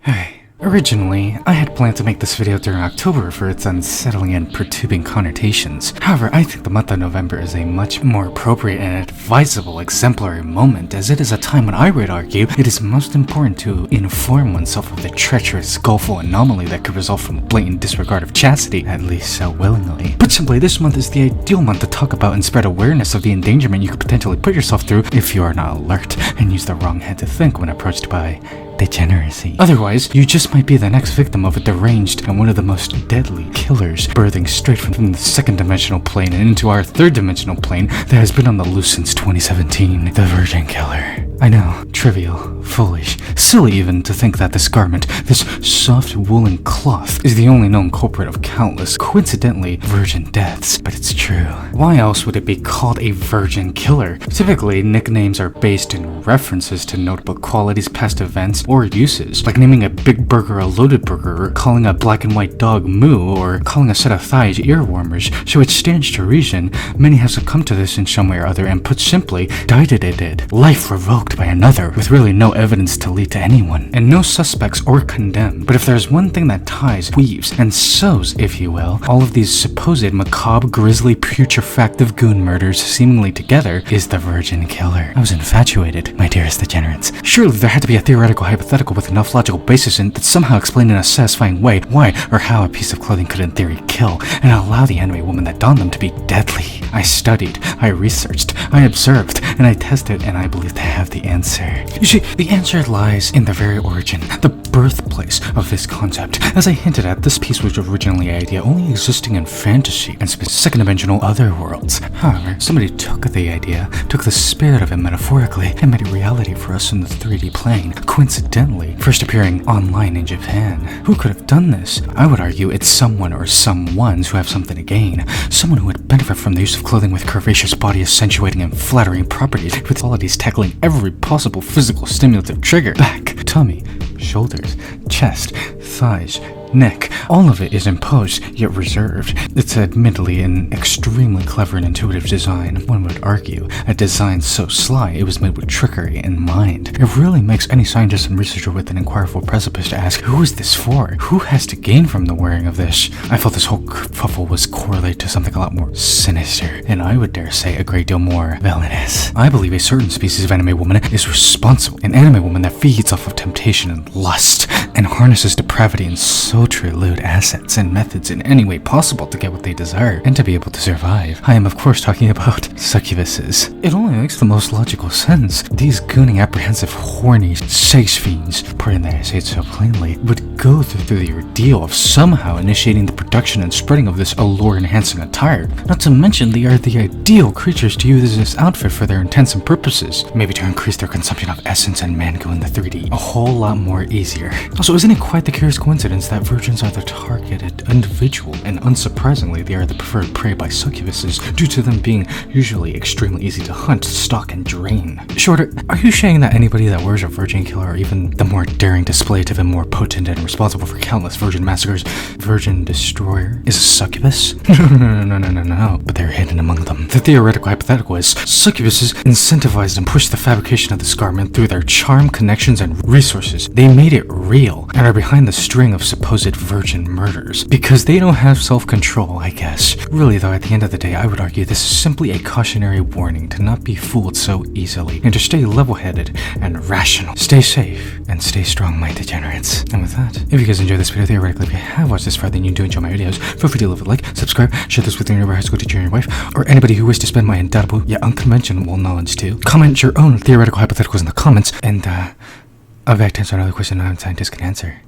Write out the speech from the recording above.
Hey. Originally, I had planned to make this video during October for its unsettling and perturbing connotations. However, I think the month of November is a much more appropriate and advisable exemplary moment, as it is a time when I would argue it is most important to inform oneself of the treacherous, gulful anomaly that could result from blatant disregard of chastity, at least so willingly. But simply, this month is the ideal month to talk about and spread awareness of the endangerment you could potentially put yourself through if you are not alert and use the wrong head to think when approached by degeneracy. Otherwise, you just might be the next victim of a deranged and one of the most deadly killers birthing straight from the second dimensional plane and into our third dimensional plane that has been on the loose since 2017, the Virgin Killer. I know, trivial, foolish, silly even to think that this garment, this soft woolen cloth, is the only known culprit of countless, coincidentally, virgin deaths, but it's true. Why else would it be called a Virgin Killer? Typically, nicknames are based in references to notable qualities, past events, or uses, like naming a big burger a loaded burger, or calling a black and white dog moo, or calling a set of thighs ear warmers. So it stands to reason many have succumbed to this in some way or other, and put simply, died it, life revoked by another, with really no evidence to lead to anyone, and no suspects or condemned. But if there's one thing that ties, weaves, and sews, if you will, all of these supposed macabre, grisly, putrefactive goon murders seemingly together, is the Virgin Killer. I was infatuated, my dearest degenerates. Surely there had to be a theoretical hypothetical with enough logical basis in that somehow explained in a satisfying way why or how a piece of clothing could in theory kill, and allow the anime woman that donned them to be deadly. I studied, I researched, I observed, and I tested, and I believe to have the answer. You see, the answer lies in the very origin, the birthplace of this concept. As I hinted at, this piece was originally an idea only existing in fantasy and second-dimensional other worlds. However, somebody took the idea, took the spirit of it metaphorically, and made it reality for us in the 3D plane, coincidentally, first appearing online in Japan. Who could have done this? I would argue it's someone or someones who have something to gain, someone who would benefit from the use of clothing with curvaceous body accentuating and flattering properties, with qualities tackling every possible physical stimulative trigger. Back, tummy, shoulders, chest, thighs, neck, all of it is imposed, yet reserved. It's admittedly an extremely clever and intuitive design, one would argue, a design so sly it was made with trickery in mind. It really makes any scientist and researcher with an inquirable precipice to ask, who is this for? Who has to gain from the wearing of this? I felt this whole kerfuffle was correlated to something a lot more sinister, and I would dare say a great deal more villainous. I believe a certain species of anime woman is responsible, an anime woman that feeds off of temptation and lust, and harnesses depravity and sultry lewd assets and methods in any way possible to get what they desire and to be able to survive. I am of course talking about succubuses. It only makes the most logical sense. These gooning, apprehensive, horny sex fiends, pardon that I say it so plainly, would go through the ordeal of somehow initiating the production and spreading of this allure-enhancing attire. Not to mention they are the ideal creatures to use this outfit for their intents and purposes. Maybe to increase their consumption of essence and mango in the 3D a whole lot more easier. Also, isn't it quite the curious coincidence that virgins are the targeted individual, and unsurprisingly they are the preferred prey by succubuses due to them being usually extremely easy to hunt, stalk, and drain. Shorter, are you saying that anybody that wears a Virgin Killer, or even the more daring display to them more potent and responsible for countless virgin massacres, Virgin Destroyer, is a succubus? No, but they're hidden among them. The theoretical hypothetical is succubuses incentivized and pushed the fabrication of this garment through their charm, connections, and resources. They made it real and are behind the string of supposed virgin murders because they don't have self-control, I guess. Really though, at the end of the day, I would argue this is simply a cautionary warning to not be fooled so easily and to stay level-headed and rational. Stay safe and stay strong, my degenerates. And with that, if you guys enjoyed this video, theoretically, if you have watched this far, then you do enjoy my videos, feel free to leave a like, subscribe, share this with your neighbor, high school teacher, and your wife, or anybody who wishes to spend my indubitable yet unconventional knowledge too. Comment your own theoretical hypotheticals in the comments, and I'll back to answer another question non-scientists can answer.